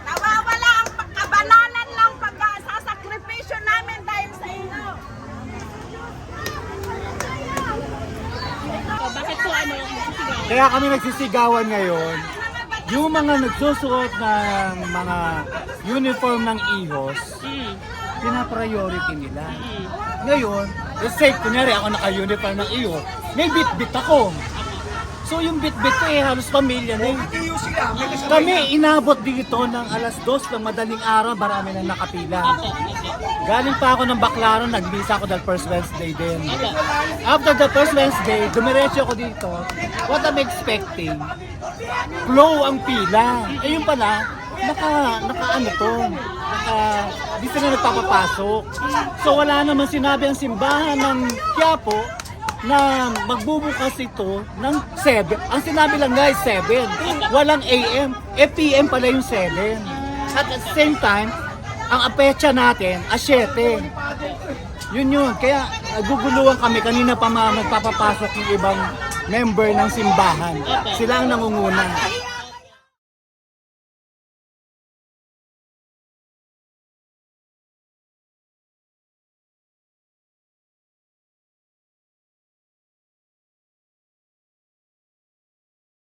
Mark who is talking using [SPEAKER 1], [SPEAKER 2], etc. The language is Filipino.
[SPEAKER 1] Nawawala ang kabanalan ng pag-sasakripisyo namin dahil sa inyo.
[SPEAKER 2] Bakit po ano?
[SPEAKER 3] Kaya kami nagsisigawan ngayon, yung mga nagsusuot ng mga uniform ng IHOS, pinapriority nila. Ngayon, let's say, kunyari ako naka-uniform ng IHOS, may bit-bit ako. So yung bit-bit ko halos pamilya na yun. Kami inabot dito ng alas 2 ng madaling araw, marami na nakapila. Galing pa ako ng Baclaran, nagbisa ako dahil first Wednesday din. After the first Wednesday, dumiretso ako dito. What I'm expecting, flow ang pila. Eh yun pala, di sila nagpapapasok. So wala naman sinabi ang simbahan ng Quiapo na magbubukas ito ng 7. Ang sinabi lang guys, 7. Walang AM. PM pala yung 7. At the same time, ang apetsa natin, 7. Yun. Kaya guguluhan kami. Kanina pa nagpapapasok yung ibang member ng simbahan. Sila ang nangunguna.